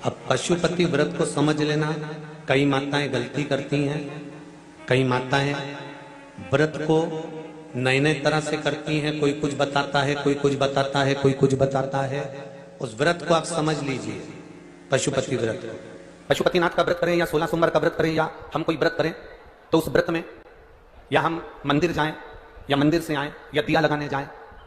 अब पशुपति व्रत को समझ लेना। कई माताएं गलती करती हैं, कई माताएं व्रत को नए नए तरह से करती हैं। कोई कुछ बताता है, कोई कुछ बताता है, कोई कुछ बताता है। उस व्रत को आप समझ लीजिए, पशुपति व्रत को। पशुपतिनाथ का व्रत करें या 16 सोमवार का व्रत करें या हम कोई व्रत करें, तो उस व्रत में या हम मंदिर जाएं या मंदिर से आएं या दिया लगाने जाएं,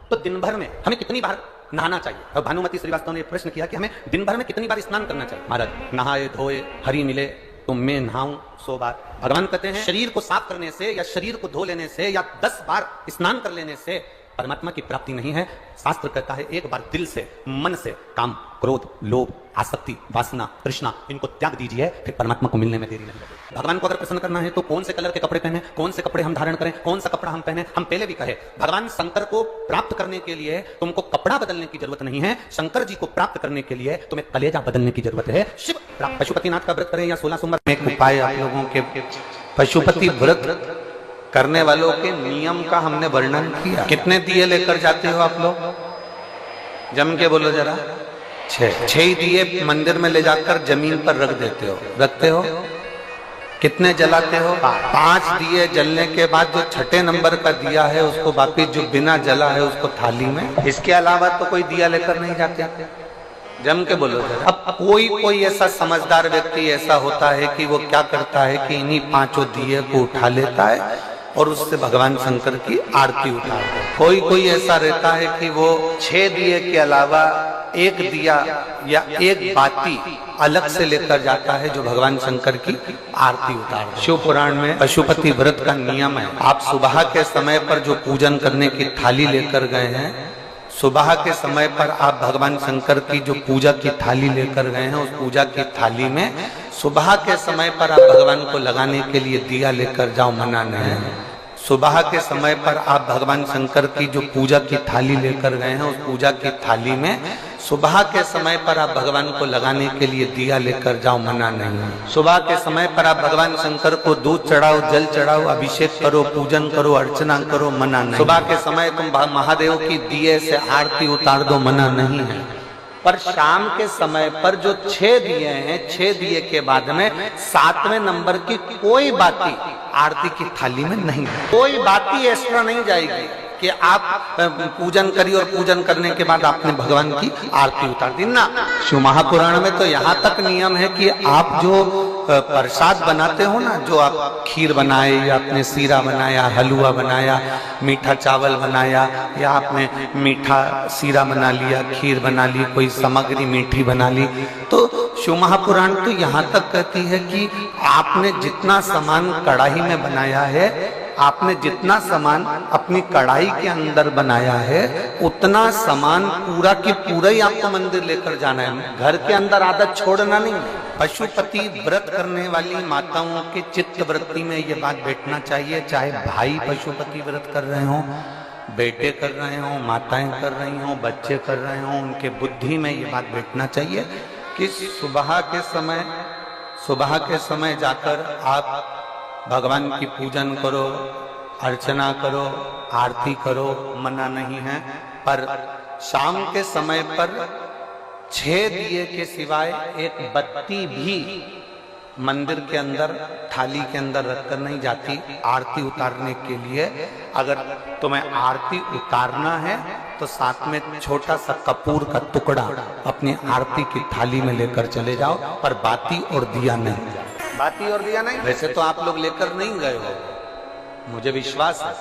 तो दिन भर में हमें कितनी बार नहाना चाहिए। और भानुमति श्रीवास्तव ने प्रश्न किया कि हमें दिन भर में कितनी बार स्नान करना चाहिए। महाराज, नहाए धोए हरि मिले तो मैं नहाऊं 100 बार। भगवान कहते हैं शरीर को साफ करने से या शरीर को धो लेने से या 10 बार स्नान कर लेने से परमात्मा की प्राप्ति नहीं है। शास्त्र कहता है एक बार दिल से, मन से काम, क्रोध, लोभ, आसक्ति, वासना, तृष्णा, इनको त्याग दीजिए, फिर परमात्मा को मिलने में देरी नहीं लगेगी। भगवान को अगर प्रसन्न करना है तो कौन से कलर के कपड़े पहने, कौन से कपड़े हम धारण करें, कौन सा कपड़ा हम पहने। हम पहले भी कहे भगवान शंकर को प्राप्त करने के लिए तुमको कपड़ा बदलने की जरूरत नहीं है। शंकर जी को प्राप्त करने के लिए तुम्हें कलेजा बदलने की जरूरत है। शिव पशुपतिनाथ का व्रत करें या 16 सोमवार। एक उपाय आप लोगों के, पशुपति व्रत करने वालों के नियम का हमने वर्णन किया। कितने दिए लेकर जाते हो आप लोग? जम के बोलो जरा। 6 दिए मंदिर में ले जाकर जमीन पर रख देते हो, रखते हो। कितने जलाते हो? 5 दिए जलने के बाद जो 6ठे नंबर का दिया है उसको वापिस जो बिना जला है उसको थाली में। इसके अलावा तो कोई दिया लेकर नहीं जाते। जम के बोलो जरा। अब कोई ऐसा समझदार व्यक्ति ऐसा होता है कि वो क्या करता है कि इन्हीं 5 दिए को उठा लेता है और उससे भगवान शंकर की आरती उतारता है। कोई ऐसा रहता है कि वो 6 दिए के अलावा 1 दिया या 1 बाती अलग से लेकर जाता है जो भगवान शंकर की आरती उतारता है। शिव पुराण में पशुपति व्रत का नियम है, आप सुबह के समय पर जो पूजन करने की थाली लेकर गए हैं, सुबह के समय पर आप भगवान शंकर की जो पूजा की थाली लेकर गए हैं, उस पूजा की थाली में सुबह के समय पर आप भगवान को लगाने के लिए दिया लेकर जाओ, मना नहीं है। सुबह के समय पर आप भगवान शंकर की जो पूजा की थाली लेकर गए हैं, उस पूजा की थाली में सुबह के समय पर आप भगवान को लगाने के लिए दिया लेकर जाओ, मना नहीं है। सुबह के समय पर आप भगवान शंकर को दूध चढ़ाओ, जल चढ़ाओ, अभिषेक करो, पूजन करो, अर्चना करो, मना नहीं। सुबह के समय तुम महादेव की दिए से आरती उतार दो, मना नहीं है। पर शाम के समय पर जो 6 दिए हैं, 6 दिए के बाद में 7वें नंबर की कोई बाती आरती की थाली में नहीं, कोई बाती एक्स्ट्रा नहीं जाएगी कि आप पूजन करिए और पूजन करने के बाद आपने भगवान की आरती उतार दी ना। शिव महापुराण में तो यहाँ तक नियम है कि आप जो प्रसाद बनाते हो ना, जो आप खीर बनाए या आपने सीरा बनाया, हलवा बनाया, मीठा चावल बनाया या आपने मीठा सीरा बना लिया, खीर बना ली, कोई सामग्री मीठी बना ली, तो शिव महापुराण तो यहाँ तक कहती है कि आपने जितना सामान कढ़ाई में बनाया है, आपने जितना सामान अपनी कढ़ाई के अंदर बनाया है, उतना सामान पूरा की पूरा ही आपको मंदिर लेकर जाना है। घर के अंदर आदत छोड़ना नहीं। पशुपति व्रत करने वाली माताओं के चित्त वृत्ति में ये बात बैठना चाहिए, चाहे भाई पशुपति व्रत कर रहे हो, बेटे कर रहे हो, माताएं कर रही हो, बच्चे कर रहे हो, उनके बुद्धि में ये बात बैठना चाहिए कि सुबह के समय जाकर आप भगवान की पूजन करो, अर्चना करो, आरती करो, मना नहीं है। पर शाम के समय पर 6 दिए के सिवाय 1 बत्ती भी मंदिर के अंदर थाली के अंदर रखकर नहीं जाती आरती उतारने के लिए। अगर तुम्हें आरती उतारना है तो साथ में छोटा सा कपूर का टुकड़ा अपनी आरती की थाली में लेकर चले जाओ, पर बाती और दिया नहीं। बाती और दिया नहीं। वैसे तो आप लोग लेकर नहीं गए हो, मुझे विश्वास है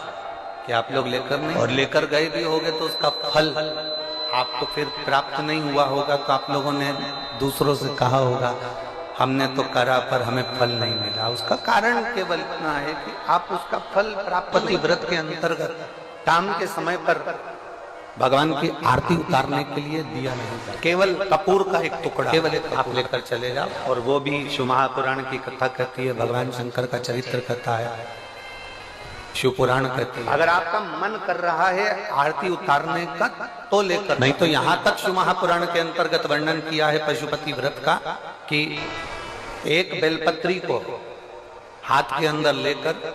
कि आप लोग लेकर नहीं, और लेकर गए भी होगे तो उसका फल आपको फिर प्राप्त नहीं हुआ होगा। तो आप लोगों ने दूसरों से कहा होगा हमने तो करा पर हमें फल नहीं मिला। उसका कारण केवल इतना है कि आप उसका फल पशुपति व्रत के अंतर्गत शाम के समय पर भगवान की आरती उतारने के लिए दिया नहीं, केवल कपूर का एक टुकड़ा केवल एक आप लेकर चले जाओ। और वो भी शिव महापुराण की कथा कहती है, भगवान शंकर का चरित्र कथा है, शिव पुराण कहती है। अगर आपका मन कर रहा है आरती उतारने का तो लेकर, नहीं तो यहाँ तक शिव महापुराण के अंतर्गत वर्णन किया है पशुपति व्रत का कि एक बेलपत्री को हाथ के अंदर लेकर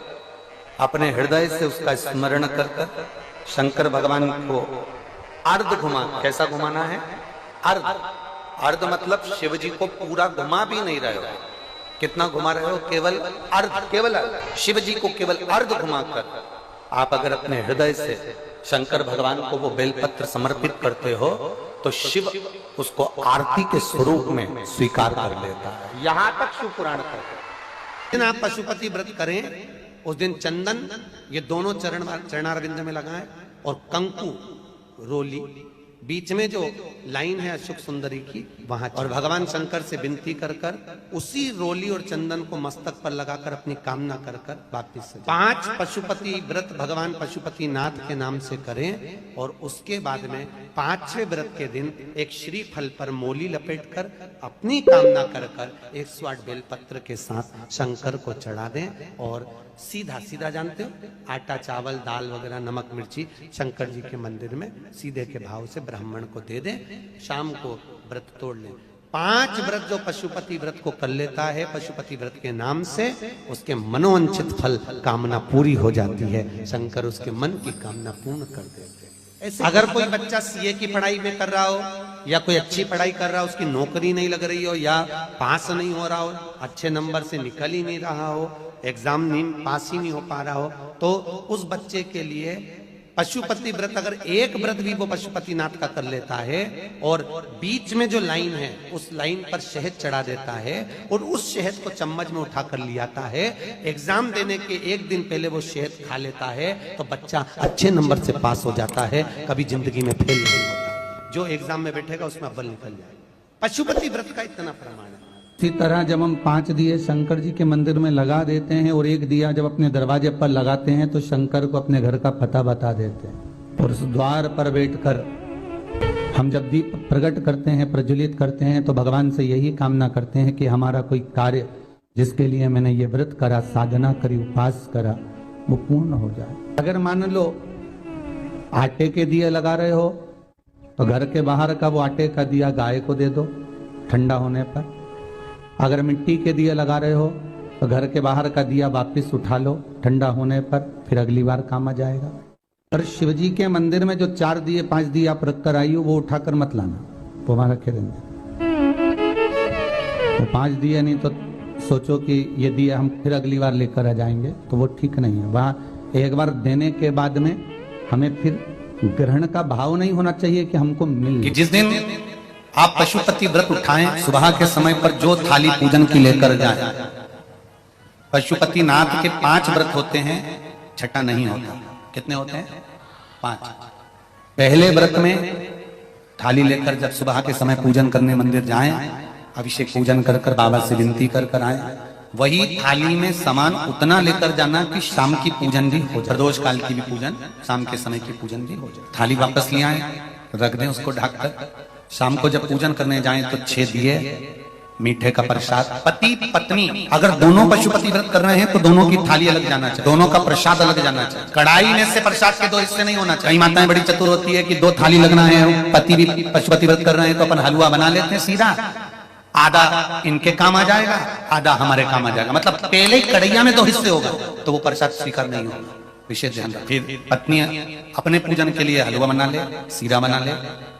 अपने हृदय से उसका स्मरण कर शंकर भगवान को अर्ध घुमा, कैसा घुमाना है? अर्ध, अर्ध मतलब शिव जी को पूरा घुमा भी नहीं रहे हो। कितना घुमा रहे हो? केवल अर्ध, केवल शिव जी को केवल अर्ध घुमाकर आप अगर अपने हृदय से शंकर भगवान को वो बेलपत्र समर्पित करते हो तो शिव उसको आरती के स्वरूप में स्वीकार कर लेता है। यहां तक शिव पुराण कहते हैं। दिन आप पशुपति व्रत करें, उस दिन चंदन ये दोनों चरणारविंद में लगाएं और कंकु रोली बीच में जो लाइन है अशोक सुंदरी की वहां, और भगवान शंकर से विनती कर कर उसी रोली और चंदन को मस्तक पर लगाकर अपनी कामना कर कर वापिस 5 पशुपति व्रत भगवान पशुपति नाथ के नाम से करें और उसके बाद में 5वें व्रत के दिन एक श्री फल पर मोली लपेटकर अपनी कामना कर कर 108 बेलपत्र के साथ शंकर को चढ़ा दें और सीधा सीधा जानते हो आटा चावल दाल वगैरह नमक मिर्ची शंकर जी के मंदिर में सीधे के भाव से ब्राह्मण को दे दें। शाम को व्रत तोड़ लें। 5 व्रत जो पशुपति व्रत को कर लेता है पशुपति व्रत के नाम से, उसके मनोवांछित फल कामना पूरी हो जाती है। शंकर उसके मन की कामना पूर्ण कर देते हैं। ऐसे अगर कोई बच्चा सीए की पढ़ाई में कर रहा हो या कोई अच्छी पढ़ाई कर रहा हो, उसकी नौकरी नहीं लग रही हो या पास नहीं हो रहा हो, अच्छे नंबर से निकल ही नहीं रहा हो, एग्जाम नहीं पास ही नहीं हो पा रहा हो, तो उस बच्चे के लिए पशुपति व्रत अगर एक व्रत भी वो पशुपति नाथ का कर लेता है और बीच में जो लाइन है उस लाइन पर शहद चढ़ा देता है और उस शहद को चम्मच में उठाकर ले आता है, एग्जाम देने के एक दिन पहले वो शहद खा लेता है तो बच्चा अच्छे नंबर से पास हो जाता है, कभी जिंदगी में फेल नहीं होता। जो एग्जाम में बैठेगा उसमें अव्वल निकल जाएगा। पशुपति व्रत का इतना प्रमाण है। इसी तरह जब हम 5 दिए शंकर जी के मंदिर में लगा देते हैं और एक दिया जब अपने दरवाजे पर लगाते हैं तो शंकर को अपने घर का पता बता देते हैं और उस द्वार पर बैठकर हम जब दीप प्रकट करते हैं प्रज्वलित करते हैं तो भगवान से यही कामना करते हैं कि हमारा कोई कार्य जिसके लिए मैंने ये व्रत करा, साधना करी, उपास करा, वो पूर्ण हो जाए। अगर मान लो आटे के दिए लगा रहे हो तो घर के बाहर का वो आटे का दिया गाय को दे दो ठंडा होने पर। अगर मिट्टी के दिए लगा रहे हो तो घर के बाहर का दिया वापस उठा लो ठंडा होने पर, फिर अगली बार काम आ जाएगा। और शिवजी के मंदिर में जो 4 दिए 5 दिए आप रख कर आई हो वो उठाकर मत लाना, वो वहां रखे रहेंगे। तो 5 दिए नहीं तो सोचो कि ये दिया हम फिर अगली बार लेकर आ जाएंगे, तो वो ठीक नहीं है। वहां एक बार देने के बाद में हमें फिर ग्रहण का भाव नहीं होना चाहिए कि हमको मिल। जिस दिन आप पशुपति व्रत उठाएं सुबह के समय पर जो थाली पूजन की लेकर जाए, पशुपति नाथ के 5 व्रत होते हैं, छठा नहीं होता। कितने होते हैं? 5। पहले व्रत में थाली लेकर जब सुबह के समय पूजन करने मंदिर जाएं, अभिषेक पूजन कर कर बाबा से विनती कर कर आए, वही थाली में सामान उतना लेकर जाना कि शाम की पूजन भी हो जाए, प्रदोष काल की भी पूजन, शाम के समय की पूजन भी हो जाए। थाली वापस ले आए, रख दें उसको ढककर। शाम को जब पूजन करने जाएं तो 6 दिए, मीठे का प्रसाद। पति पत्नी अगर दोनों पशुपति व्रत कर रहे हैं तो दोनों की थाली अलग जाना चाहिए, दोनों का प्रसाद अलग जाना चाहिए। कढ़ाई में से प्रसाद के 2 हिस्से नहीं होना चाहिए। माताएं बड़ी चतुर होती है कि 2 थाली लगना है, पति भी पशुपति व्रत कर रहे हैं तो अपन हलवा बना लेते हैं सीधा, आधा इनके काम आ जाएगा, आधा हमारे काम आ जाएगा। मतलब पहले ही कढ़ैया में 2 हिस्से होगा तो वो प्रसाद स्वीकार नहीं होगा। विशेष ध्यान रखें। फिर पत्नी अपने पूजन के लिए हलवा बना ले, सीरा बना ले,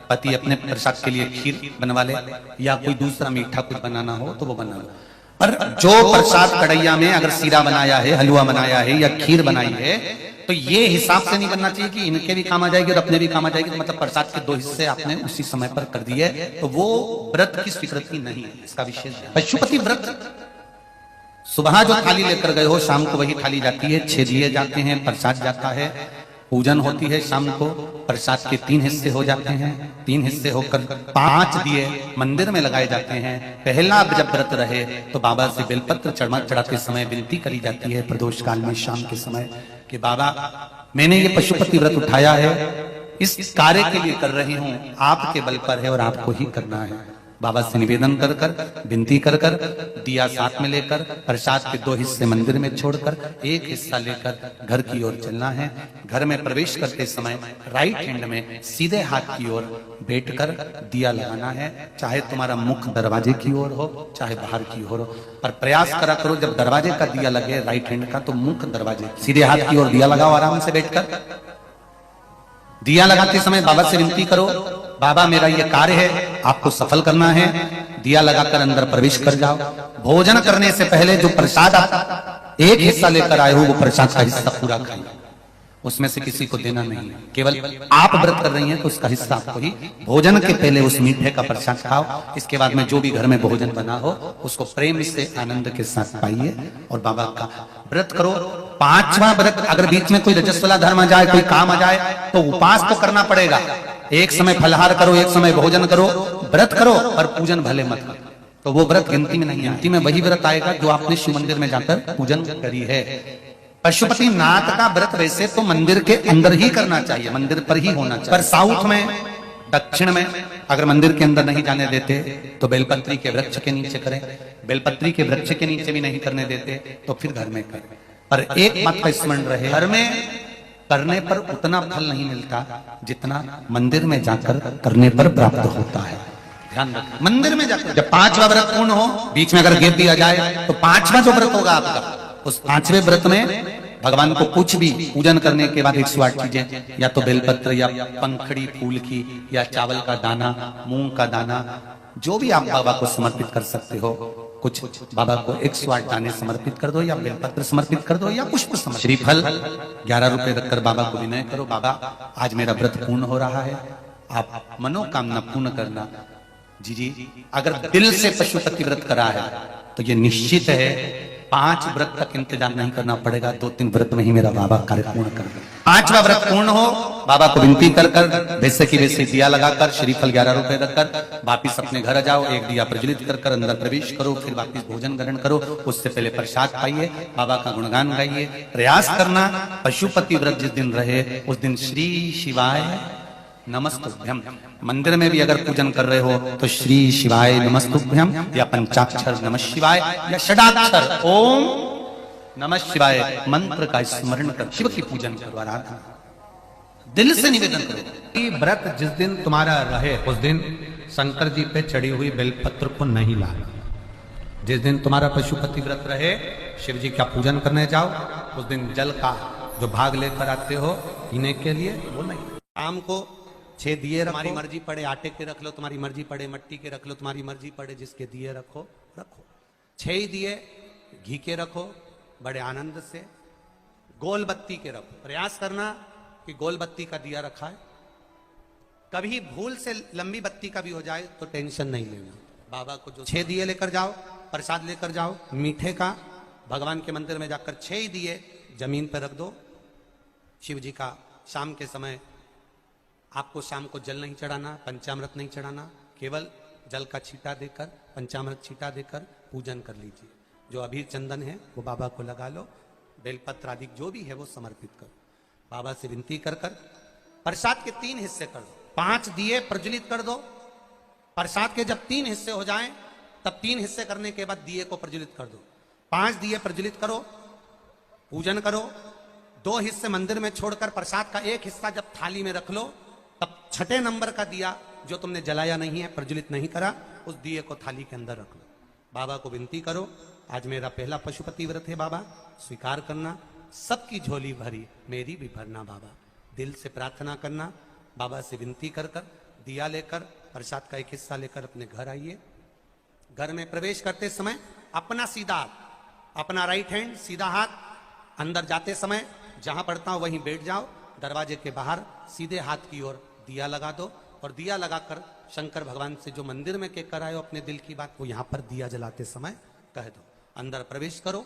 पति अपने प्रसाद के लिए खीर बनवा ले या कोई दूसरा मीठा कुछ बनाना हो तो वो बना लो। पर जो प्रसाद कढ़ैया में अगर सीरा बनाया है, हलवा बनाया है या खीर बनाई है तो ये हिसाब से नहीं बनना चाहिए कि इनके भी काम आ जाएगी और अपने भी काम आ जाएगी। तो मतलब प्रसाद के 2 हिस्से आपने उसी समय पर कर दिए तो वो व्रत की स्वीकृति नहीं है। इसका विशेष पशुपति व्रत सुबह जो थाली लेकर गए हो शाम को वही थाली जाती है, 6 दिए जाते हैं, प्रसाद जाता है, पूजन होती है शाम को, प्रसाद के 3 हिस्से हो जाते हैं, 3 हिस्से होकर 5 दिए मंदिर में लगाए जाते हैं। पहला जब व्रत रहे तो बाबा से बेलपत्र चढ़ाते समय विनती करी जाती है प्रदोष काल में शाम के समय कि बाबा मैंने ये पशुपति व्रत उठाया है, इस कार्य के लिए कर रही हूँ, आपके बल पर है और आपको ही करना है। बाबा से निवेदन कर कर विनती कर कर दिया साथ में लेकर प्रसाद के 2 हिस्से मंदिर में छोड़कर 1 हिस्सा लेकर घर की ओर चलना है। घर में प्रवेश करते समय राइट हैंड में सीधे हाथ की ओर बैठकर दिया लगाना है। चाहे तुम्हारा मुख दरवाजे की ओर हो चाहे बाहर की ओर हो, पर प्रयास करा करो जब दरवाजे का दिया लगे राइट हैंड का तो मुख दरवाजे, सीधे हाथ की ओर दिया लगाओ आराम से बैठकर। दिया लगाते समय बाबा से विनती करो बाबा मेरा ये कार्य है, आपको सफल करना है, दिया लगाकर अंदर प्रवेश कर जाओ। भोजन करने से पहले जो प्रसाद आप एक हिस्सा लेकर आए हो, वो प्रसाद का हिस्सा पूरा खाइए, उसमें से किसी को देना नहीं है। केवल आप व्रत कर रही हैं तो उसका हिस्सा आपको ही। भोजन के पहले उस मीठे का प्रसाद खाओ, इसके बाद में जो भी घर में भोजन बना हो उसको प्रेम से आनंद के साथ पाइए और बाबा का व्रत करो। पांचवा व्रत, अगर बीच में कोई रजस्वला धर्म आ जाए, कोई काम आ जाए, तो उपास तो करना पड़ेगा। एक समय फलहार करो, एक समय भोजन करो, व्रत करो, और पूजन भले मत करो, तो वो व्रत गिनती में नहीं आती। में वही व्रत आएगा जो आपने शिव मंदिर में जाकर पूजन करी है। पशुपति नाथ का व्रत वैसे तो मंदिर के अंदर ही करना चाहिए, मंदिर पर ही होना चाहिए, पर साउथ में, दक्षिण में अगर मंदिर के अंदर नहीं जाने देते तो बेलपत्री के वृक्ष के नीचे करें। बेलपत्री के वृक्ष के नीचे भी नहीं करने देते तो फिर घर में करें। पर एक बात का स्मरण रहे, घर में करने पर उतना फल नहीं मिलता जितना मंदिर में जाकर करने पर प्राप्त होता है। ध्यान रखें, मंदिर में जाकर जब पांचवा व्रत पूर्ण हो, बीच में अगर गेप दिया जाए तो पांचवा जो व्रत होगा आपका, उस पांचवें व्रत में भगवान को कुछ भी पूजन करने के बाद 108 चीजें, या तो बेलपत्र या पंखड़ी फूल की या चावल का दाना, मूंग का दाना, जो भी आप बाबा को समर्पित कर सकते हो, कुछ बाबा को 108 दाने समर्पित कर दो, या बेलपत्र समर्पित कर दो, या पुष्प समर्पित। श्रीफल 11 रुपए रखकर बाबा को विनय करो, बाबा आज मेरा व्रत पूर्ण हो रहा है, आप मनोकामना पूर्ण करना। जी, अगर दिल से पशुपति व्रत करा है तो ये निश्चित है 5 व्रत तक इंतजार नहीं करना पड़ेगा, 2-3 व्रत में ही मेरा बाबा कार्य पूर्ण कर दे। 5वां व्रत पूर्ण हो, बाबा को विनती कर कर वैसे की वैसे दिया लगाकर, श्रीफल 11 रुपए रखकर वापिस अपने घर जाओ, एक दिया प्रज्वलित कर कर अंदर प्रवेश करो, फिर वापिस भोजन ग्रहण करो। उससे पहले प्रसाद पाइए, बाबा का गुणगान गाइए। प्रयास करना पशुपति व्रत जिस दिन रहे उस दिन श्री शिवाय नमस्तुभ्यम, मंदिर में भी अगर पूजन कर रहे हो तो श्री शिवाय नमस्तुभ्यम, या पंचाक्षर नमः शिवाय, या षडाक्षर ओम नमः शिवाय मंत्र का स्मरण कर शिव की पूजन करो, आराधना दिल से निवेदन करो। व्रत जिस दिन तुम्हारा रहे उस दिन शंकर जी पे चढ़ी हुई बेलपत्र को नहीं लाना। जिस दिन तुम्हारा पशुपति व्रत रहे, शिव जी का पूजन करने जाओ, उस दिन जल का जो भाग लेकर आते हो पीने के लिए, वो नहीं। शाम को 6 दिए, तुम्हारी मर्जी पड़े आटे के रख लो, तुम्हारी मर्जी पड़े मट्टी के रख लो, तुम्हारी मर्जी पड़े जिसके दिए रखो। 6 ही दिए घी के रखो, बड़े आनंद से। गोल बत्ती के रखो, प्रयास करना कि गोल बत्ती का दिया रखा है। कभी भूल से लंबी बत्ती का भी हो जाए तो टेंशन नहीं लेना। बाबा को जो 6 दिए लेकर जाओ, प्रसाद लेकर जाओ मीठे का, भगवान के मंदिर में जाकर 6 ही दिए जमीन पर रख दो। शिव जी का शाम के समय आपको शाम को जल नहीं चढ़ाना, पंचामृत नहीं चढ़ाना, केवल जल का छींटा देकर, पंचामृत छींटा देकर पूजन कर लीजिए। जो अभी चंदन है वो बाबा को लगा लो, बेलपत्र आदि जो भी है वो समर्पित करो। बाबा से विनती कर कर प्रसाद के 3 हिस्से कर दो, 5 दिए प्रज्वलित कर दो। प्रसाद के जब 3 हिस्से हो जाएं तब 3 हिस्से करने के बाद दिए को प्रज्वलित कर दो। 5 दिए प्रज्वलित करो, पूजन करो। 2 हिस्से मंदिर में छोड़कर प्रसाद का 1 हिस्सा जब थाली में रख लो, तब 6ठे नंबर का दिया जो तुमने जलाया नहीं है, प्रज्वलित नहीं करा, उस दिए को थाली के अंदर रख लो। बाबा को विनती करो, आज मेरा पहला पशुपति व्रत है बाबा, स्वीकार करना, सबकी झोली भरी मेरी भी भरना। बाबा दिल से प्रार्थना करना, बाबा से विनती कर कर दिया लेकर प्रसाद का 1 हिस्सा लेकर अपने घर आइए। घर में प्रवेश करते समय अपना सीधा हाथ, अपना राइट हैंड सीधा हाथ, अंदर जाते समय जहां पड़ता हूं वहीं बैठ जाओ। दरवाजे के बाहर सीधे हाथ की ओर दिया लगा दो, और दिया लगाकर शंकर भगवान से जो मंदिर में कहकर आए हो अपने दिल की बात, वो यहां पर दिया जलाते समय कह दो। अंदर प्रवेश करो।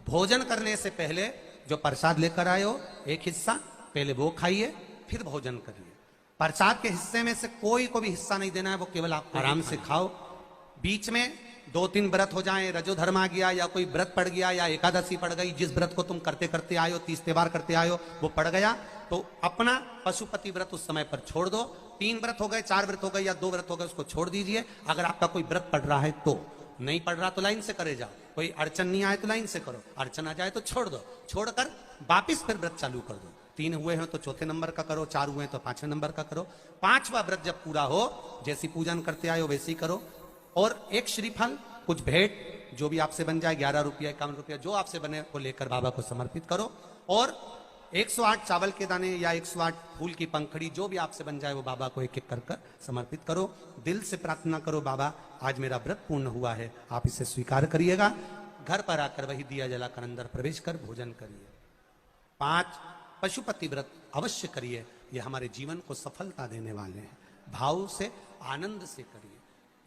भोजन करने से पहले जो प्रसाद लेकर आए हो 1 हिस्सा पहले वो खाइए, फिर भोजन करिए। प्रसाद के हिस्से में से कोई को भी हिस्सा नहीं देना है, वो केवल आप आराम से खाओ। बीच में 2-3 व्रत हो जाएं, रजोधर्म आ गया या कोई व्रत पड़ गया या एकादशी पड़ गई, जिस व्रत को तुम करते करते आए हो, 30 त्योहार करते आए हो, वो पड़ गया, तो अपना पशुपति व्रत उस समय पर छोड़ दो। 3 व्रत हो गए, 4 व्रत हो गए या 2 व्रत हो गए, उसको छोड़ दीजिए। अगर आपका कोई व्रत पड़ रहा है तो, नहीं पड़ रहा तो लाइन से करे जाओ। कोई अड़चन नहीं आए तो लाइन से करो, अड़चन आ जाए तो छोड़ दो। छोड़कर वापिस फिर व्रत चालू कर दो। 3 हुए हैं तो 4थे नंबर का करो, 4 हुए हैं तो 5वें नंबर का करो। 5वां व्रत जब पूरा हो, जैसी पूजन करते आए हो वैसी करो। और 1 श्रीफल, कुछ भेंट जो भी आपसे बन जाए, 11 रुपया 51 रुपया जो आपसे बने वो लेकर बाबा को समर्पित करो। और 108 चावल के दाने या 108 फूल की पंखड़ी जो भी आपसे बन जाए वो बाबा को एक एक कर कर समर्पित करो। दिल से प्रार्थना करो, बाबा आज मेरा व्रत पूर्ण हुआ है, आप इसे स्वीकार करिएगा। घर पर आकर वही दिया जलाकर अंदर प्रवेश कर भोजन करिए। 5 पशुपति व्रत अवश्य करिए, ये हमारे जीवन को सफलता देने वाले हैं। भाव से आनंद से करिए,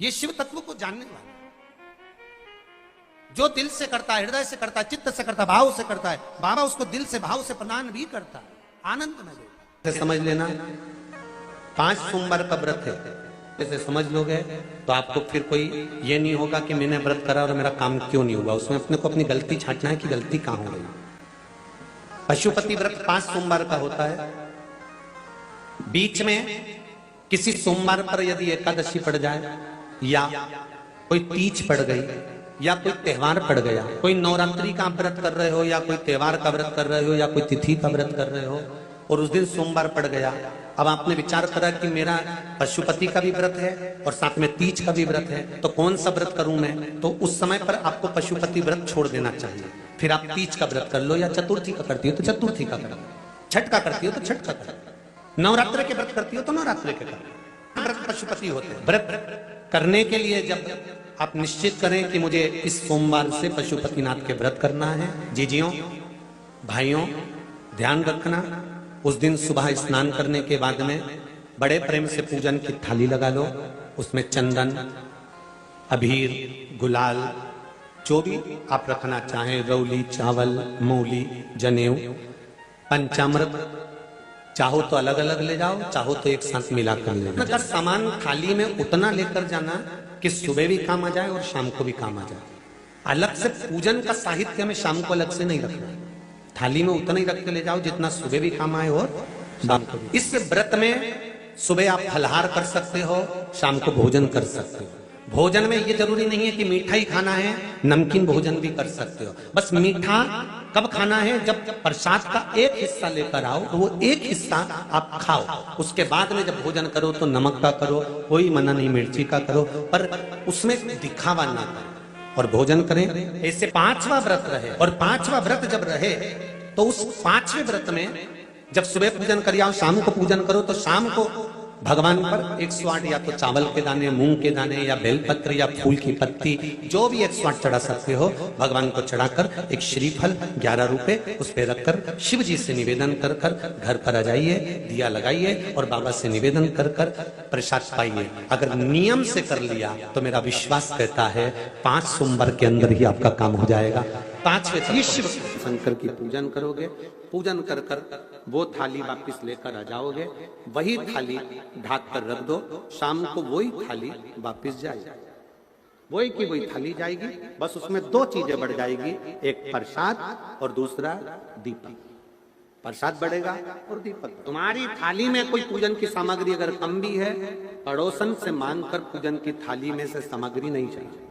ये शिव तत्व को जानने वाले हैं। जो दिल से करता है, हृदय से करता है, चित्त से करता है, भाव से करता है, बाबा उसको दिल से भाव से प्रदान भी करता है, आनंद में दे। समझ लेना 5 सोमवार का व्रत है, ऐसे समझ लोगे तो आपको फिर कोई ये नहीं होगा कि मैंने व्रत करा और मेरा काम क्यों नहीं हुआ। उसमें अपने को अपनी गलती छांटना है कि गलती कहां हो गई। पशुपति व्रत 5 सोमवार का होता है। बीच में किसी सोमवार पर यदि एकादशी पड़ जाए या कोई तीज पड़ गई या कोई त्योहार पड़ गया, कोई नवरात्रि का व्रत कर रहे हो या कोई त्योहार का व्रत कर रहे हो या कोई तिथि का व्रत कर रहे हो और उस दिन सोमवार पड़ गया, अब आपने विचार करा कि मेरा पशुपति का भी व्रत है और साथ में तीज का भी व्रत है, तो कौन सा व्रत करूं मैं? तो उस समय पर आपको पशुपति व्रत छोड़ देना चाहिए। फिर आप तीज का व्रत कर लो, या चतुर्थी का करती हो तो चतुर्थी का करो, छठ का करती हो तो छठ का करो, नवरात्र के व्रत करती हो तो नवरात्र के करो। व्रत पशुपति होते हैं। व्रत करने के लिए जब आप निश्चित करें कि मुझे इस सोमवार से पशुपतिनाथ के व्रत करना है, जीजियों भाइयों ध्यान रखना, उस दिन सुबह स्नान करने के बाद में बड़े प्रेम से पूजन की थाली लगा लो, उसमें चंदन, अबीर, गुलाल, जो भी आप रखना चाहें, रौली, चावल, मूली, जनेऊ, पंचामृत, चाहो तो अलग अलग ले जाओ, चाहो तो एक साथ मिलाकर ले जाओ। अगर सामान थाली में उतना लेकर जाना कि सुबह भी काम आ जाए और शाम को भी काम आ जाए। अलग से पूजन का साहित्य हमें शाम को अलग से नहीं रखना, थाली में उतना ही रख के ले जाओ जितना सुबह भी काम आए और शाम को भी। इस व्रत में सुबह आप फलहार कर सकते हो, शाम को भोजन कर सकते हो। भोजन में ये जरूरी नहीं है कि मीठा ही खाना है, नमकीन भोजन भी कर सकते हो। बस मीठा कब खाना है? जब प्रसाद का एक हिस्सा लेकर आओ तो वो एक हिस्सा आप खाओ, उसके बाद में जब भोजन करो तो नमक का करो, कोई मना नहीं मिर्ची का करो, पर उसमें दिखावा ना करो और भोजन करें। ऐसे 5वां व्रत रहे, और 5वां व्रत जब रहे तो उस 5वें व्रत में जब सुबह पूजन कर आओ, शाम को पूजन करो, तो शाम को भगवान पर 108 या तो चावल के दाने, मूंग के दाने या बेलपत्र या फूल की पत्ती, जो भी 108 चढ़ा सकते हो भगवान को चढ़ाकर एक श्रीफल 11 रुपए उस पे रखकर शिव जी से निवेदन कर कर घर पर आ जाइए, दिया लगाइए और बाबा से निवेदन कर कर प्रसाद पाइए। अगर नियम से कर लिया तो मेरा विश्वास कहता है 5 सोमवार के अंदर ही आपका काम हो जाएगा। 5वें शिव शंकर की पूजन करोगे, पूजन कर कर वो थाली वापिस लेकर आ जाओगे, वही थाली ढाक कर रख दो, शाम को वही थाली वापिस जाएगी, वही की वही थाली जाएगी। बस उसमें 2 चीजें बढ़ जाएगी, एक प्रसाद और दूसरा दीपक। प्रसाद बढ़ेगा और दीपक। तुम्हारी थाली में कोई पूजन की सामग्री अगर कम भी है, पड़ोसन से मांग कर पूजन की थाली में से सामग्री नहीं चाहिए।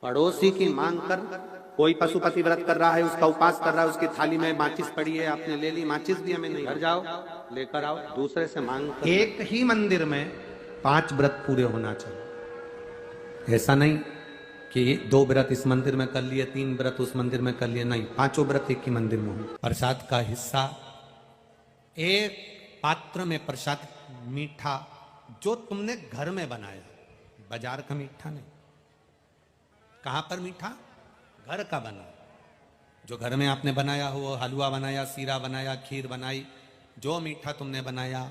पड़ोसी की मांग कर, कोई पशुपति व्रत कर रहा है, उसका उपास कर रहा है, उसकी थाली में माचिस पड़ी है, आपने ले ली, माचिस भी हमें नहीं, घर जाओ लेकर आओ, दूसरे से मांग कर। एक ही मंदिर में 5 व्रत पूरे होना चाहिए। ऐसा नहीं कि 2 व्रत इस मंदिर में कर लिए, 3 व्रत उस मंदिर में कर लिए, नहीं, 5 व्रत एक ही मंदिर में हो। प्रसाद का हिस्सा एक पात्र में, प्रसाद मीठा जो तुमने घर में बनाया, बाजार का मीठा नहीं। कहां पर मीठा? घर का बना, जो घर में आपने बनाया हो, हलवा बनाया, सीरा बनाया, खीर बनाई, जो मीठा तुमने बनाया,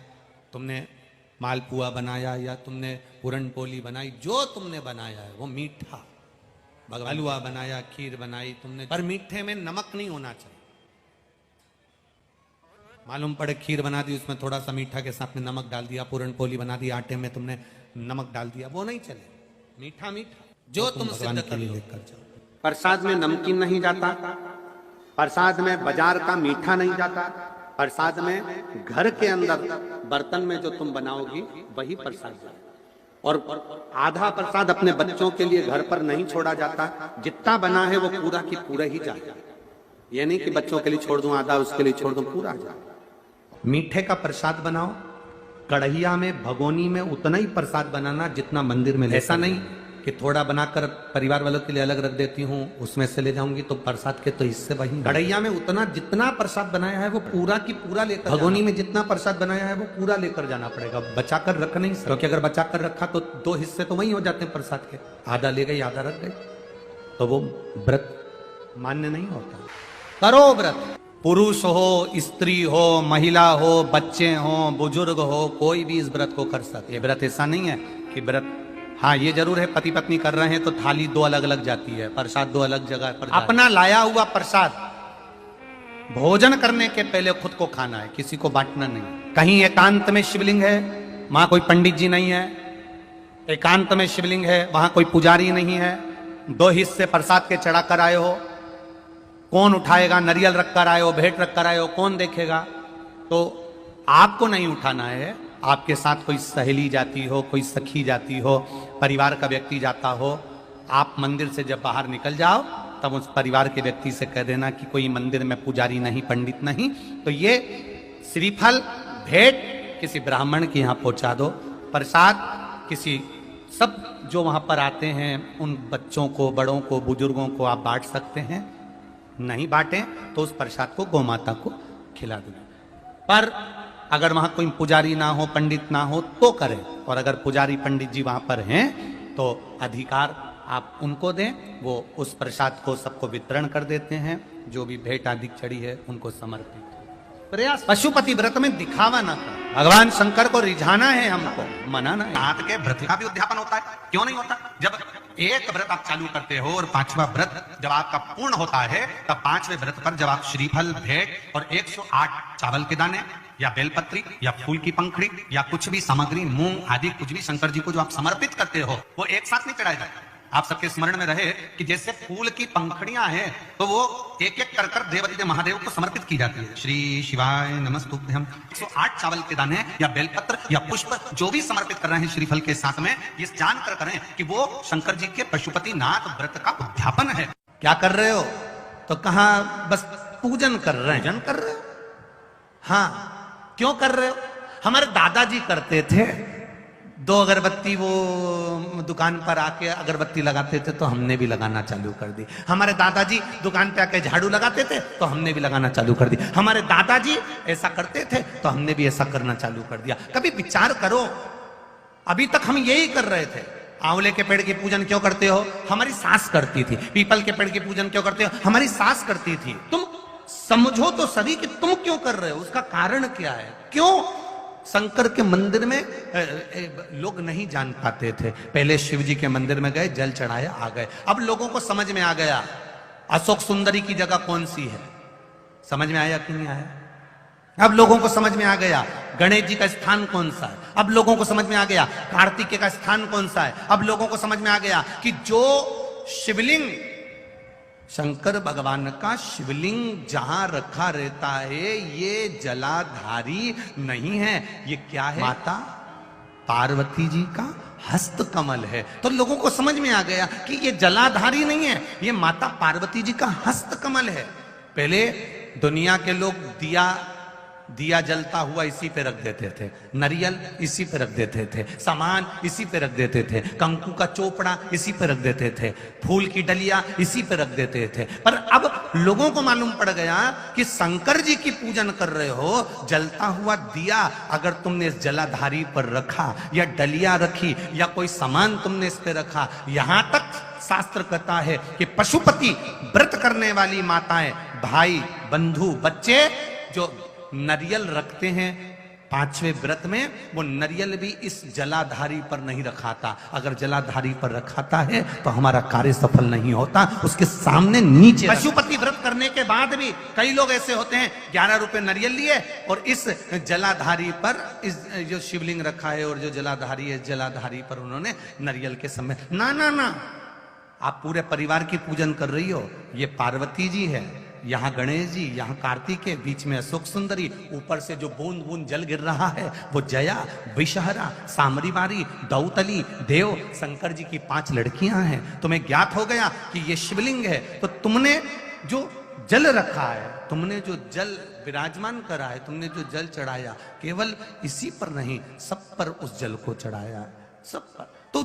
तुमने मालपुआ बनाया या तुमने पूरन पोली बनाई, जो तुमने बनाया है वो मीठा। हलवा बनाया, खीर बनाई तुमने, पर मीठे में नमक नहीं होना चाहिए। मालूम पड़े खीर बना दी, उसमें थोड़ा सा मीठा के साथ में नमक डाल दिया, पूरन पोली बना दी, आटे में तुमने नमक डाल दिया, वो नहीं चले। मीठा मीठा जो तुम सिद्ध कर लेकर जाओ। प्रसाद में नमकीन नहीं जाता, प्रसाद में बाजार का मीठा नहीं जाता, प्रसाद में घर के अंदर बर्तन में जो तुम बनाओगी वही प्रसाद जाता। और आधा प्रसाद अपने बच्चों के लिए घर पर नहीं छोड़ा जाता, जितना बना है वो पूरा की पूरा ही जाएगा। ये नहीं कि बच्चों के लिए छोड़ दूं आधा, उसके लिए छोड़ दूं पूरा जाए। मीठे का प्रसाद बनाओ, कढ़ैया में, भगोनी में उतना ही प्रसाद बनाना जितना मंदिर में। ऐसा नहीं कि थोड़ा बनाकर परिवार वालों के लिए अलग रख देती हूँ, उसमें से ले जाऊंगी तो प्रसाद के तो हिस्से वहीं। गड़ैया में उतना जितना प्रसाद बनाया है वो पूरा की पूरा लेकर, भगोनी में जितना प्रसाद बनाया है वो पूरा लेकर जाना पड़ेगा, बचा कर रख नहीं सकते, क्योंकि अगर बचा कर रखा तो 2 हिस्से तो वहीं हो जाते हैं प्रसाद के, आधा ले गई आधा रख गई, तो वो व्रत मान्य नहीं होता। करो व्रत, पुरुष हो, स्त्री हो, महिला हो, बच्चे हो, बुजुर्ग हो, कोई भी इस व्रत को कर सकते। ये व्रत ऐसा नहीं है कि व्रत, हाँ ये जरूर है पति पत्नी कर रहे हैं तो थाली 2 अलग अलग जाती है, प्रसाद 2 अलग जगह पर, अपना लाया हुआ प्रसाद भोजन करने के पहले खुद को खाना है, किसी को बांटना नहीं। कहीं एकांत में शिवलिंग है, वहां कोई पंडित जी नहीं है, एकांत में शिवलिंग है, वहां कोई पुजारी नहीं है, 2 हिस्से प्रसाद के चढ़ा कर आए हो, कौन उठाएगा? नरियल रख कर आए हो, भेंट रख कर आए हो, कौन देखेगा? तो आपको नहीं उठाना है, आपके साथ कोई सहेली जाती हो, कोई सखी जाती हो, परिवार का व्यक्ति जाता हो, आप मंदिर से जब बाहर निकल जाओ तब उस परिवार के व्यक्ति से कह देना कि कोई मंदिर में पुजारी नहीं, पंडित नहीं, तो ये श्रीफल भेंट किसी ब्राह्मण के यहाँ पहुंचा दो, प्रसाद किसी, सब जो वहां पर आते हैं उन बच्चों को, बड़ों को, बुजुर्गों को आप बांट सकते हैं, नहीं बांटे तो उस प्रसाद को गौमाता को खिला देना। पर अगर वहां कोई पुजारी ना हो, पंडित ना हो तो करें, और अगर पुजारी पंडित जी वहां पर हैं तो अधिकार आप उनको दें, वो उस प्रसाद को सबको वितरण कर देते हैं, जो भी भेंट आदि चढ़ी है उनको समर्पित। प्रयास पशुपति व्रत में दिखावा ना कर, भगवान शंकर को रिझाना है, हमको मनाना है। हाथ के व्रत का भी उद्यापन होता है, क्यों नहीं होता? जब एक व्रत आप चालू करते हो और 5वां व्रत जब आपका पूर्ण होता है, तब 5वें व्रत पर जब आप श्रीफल, भेंट और 108 चावल के दाने या बेलपत्री या फूल की पंखड़ी या कुछ भी सामग्री, मूंग आदि कुछ भी शंकर जी को जो आप समर्पित करते हो, वो एक साथ नहीं चढ़ाया जाता। आप सबके स्मरण में रहे कि जैसे फूल की पंखड़ियां हैं तो वो एक एक कर कर देवादिदेव महादेव को समर्पित की जाती है। श्री शिवाय नमस्तुभ्यम। 108 चावल के दाने या बेलपत्र या पुष्प जो भी समर्पित कर रहे हैं श्रीफल के साथ में, ये जान कर करें कि वो शंकर जी के पशुपति नाथ व्रत का उद्यापन है। क्या कर रहे हो? तो कहा बस पूजन कर रहे हैं। पूजन कर रहे हो? हाँ, क्यों कर रहे हो? हमारे दादाजी करते थे, 2 अगरबत्ती वो दुकान पर आके अगरबत्ती लगाते थे तो हमने भी लगाना चालू कर दी। हमारे दादाजी दुकान पे आके झाड़ू लगाते थे तो हमने भी लगाना चालू कर दी। हमारे दादाजी ऐसा करते थे तो हमने भी ऐसा करना चालू कर दिया। कभी विचार करो, अभी तक हम यही कर रहे थे। आंवले के पेड़ की पूजन क्यों करते हो? हमारी सास करती थी। पीपल के पेड़ की पूजन क्यों करते हो? हमारी सास करती थी। तुम समझो तो सही कि तुम क्यों कर रहे हो, उसका कारण क्या है? क्यों शंकर के मंदिर में लोग नहीं जान पाते थे? पहले शिव जी के मंदिर में गए, जल चढ़ाया, आ गए। अब लोगों को समझ में आ गया अशोक सुंदरी की जगह कौन सी है। समझ में आया कि नहीं आया? अब लोगों को समझ में आ गया गणेश जी का स्थान कौन सा है। अब लोगों को समझ में आ गया कार्तिकेय का स्थान कौन सा है। अब लोगों को समझ में आ गया कि जो शिवलिंग, शंकर भगवान का शिवलिंग जहां रखा रहता है ये जलाधारी नहीं है, ये क्या है? माता पार्वती जी का हस्त कमल है। तो लोगों को समझ में आ गया कि ये जलाधारी नहीं है, ये माता पार्वती जी का हस्त कमल है। पहले दुनिया के लोग दिया जलता हुआ इसी पे रख देते थे, नरियल इसी पे रख देते थे, सामान इसी पे रख देते थे, कंकु का चोपड़ा इसी पे रख देते थे, फूल की डलिया इसी पे रख देते थे। पर अब लोगों को मालूम पड़ गया कि शंकर जी की पूजन कर रहे हो, जलता हुआ दिया अगर तुमने इस जलाधारी पर रखा या डलिया रखी या कोई सामान तुमने इस पे रखा, यहां तक शास्त्र कहता है कि पशुपति व्रत करने वाली माताएं, भाई, बंधु, बच्चे जो नरियल रखते हैं 5वें व्रत में, वो नरियल भी इस जलाधारी पर नहीं रखाता। अगर जलाधारी पर रखाता है तो हमारा कार्य सफल नहीं होता, उसके सामने नीचे। पशुपति व्रत करने के बाद भी कई लोग ऐसे होते हैं 11 रुपए नरियल लिए और इस जलाधारी पर इस जो शिवलिंग रखा है और जो जलाधारी है, जलाधारी पर उन्होंने नरियल के समय, ना ना ना, आप पूरे परिवार की पूजन कर रही हो। ये पार्वती जी है, यहाँ गणेश जी, यहाँ कार्तिकेय, बीच में अशोक सुंदरी, ऊपर से जो बूंद बूंद जल गिर रहा है वो जया, विषहरा, सामरीवारी, दौतली, देव, शंकर जी की 5 लड़कियां हैं। तुम्हें ज्ञात हो गया कि ये शिवलिंग है, तो तुमने जो जल रखा है, तुमने जो जल विराजमान करा है, तुमने जो जल चढ़ाया, केवल इसी पर नहीं सब पर उस जल को चढ़ाया, सब पर। तो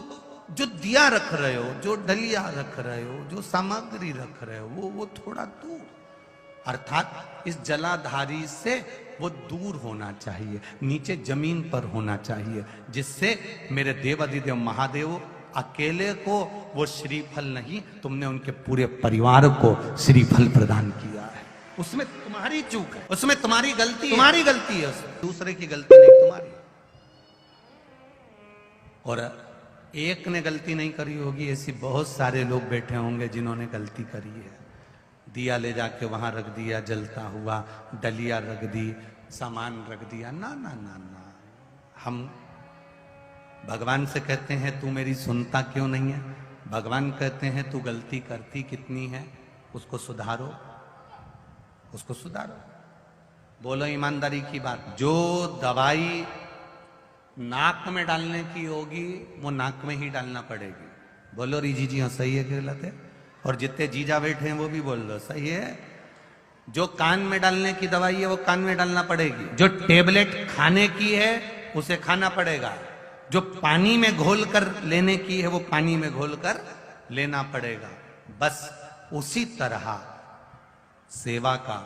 जो दिया रख रहे हो, जो डलिया रख रहे हो, जो सामग्री रख रहे हो, वो थोड़ा दूर, अर्थात इस जलाधारी से वो दूर होना चाहिए, नीचे जमीन पर होना चाहिए, जिससे मेरे देवाधिदेव महादेव अकेले को वो श्रीफल नहीं, तुमने उनके पूरे परिवार को श्रीफल प्रदान किया है। उसमें तुम्हारी चूक है, उसमें तुम्हारी गलती है, उसमें दूसरे की गलती नहीं, तुम्हारी। और एक ने गलती नहीं करी होगी, ऐसी बहुत सारे लोग बैठे होंगे जिन्होंने गलती करी है। दिया ले जाके वहां रख दिया जलता हुआ, डलिया रख दी, सामान रख दिया, ना ना ना ना। हम भगवान से कहते हैं तू मेरी सुनता क्यों नहीं है? भगवान कहते हैं तू गलती करती कितनी है, उसको सुधारो, उसको सुधारो। बोलो ईमानदारी की बात, जो दवाई नाक में डालने की होगी वो नाक में ही डालना पड़ेगी। बोलो रीजी जी, हाँ सही है कि गलत है? और जितने जीजा बैठे हैं वो भी बोल लो सही है। जो कान में डालने की दवाई है वो कान में डालना पड़ेगी, जो टेबलेट खाने की है उसे खाना पड़ेगा, जो पानी में घोल कर लेने की है वो पानी में घोल कर लेना पड़ेगा। बस उसी तरह सेवा का,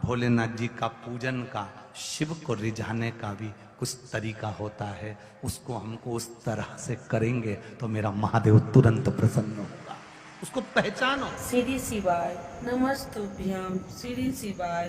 भोलेनाथ जी का पूजन का, शिव को रिझाने का भी कुछ तरीका होता है। उसको हमको उस तरह से करेंगे तो मेरा महादेव तुरंत प्रसन्न होगा। उसको पहचानो। श्री शिवाय नमस्तुभ्यम, श्री शिवाय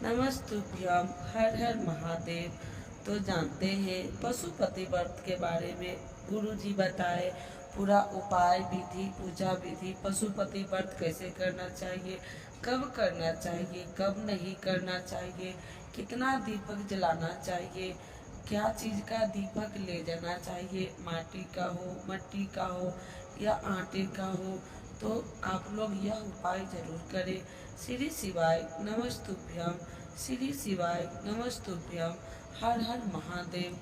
नमस्तुभ्यम, हर हर महादेव। तो जानते हैं पशुपति व्रत के बारे में गुरु जी बताए पूरा उपाय विधि, पूजा विधि, पशुपति व्रत कैसे करना चाहिए, कब करना चाहिए, कब नहीं करना चाहिए, कितना दीपक जलाना चाहिए, क्या चीज का दीपक ले जाना चाहिए, माटी का हो, मट्टी का हो या आटे का हो। तो आप लोग यह उपाय जरूर करें। श्री शिवाय नमस्तुभ्यम, श्री शिवाय नमस्तुभ्यम, हर हर महादेव।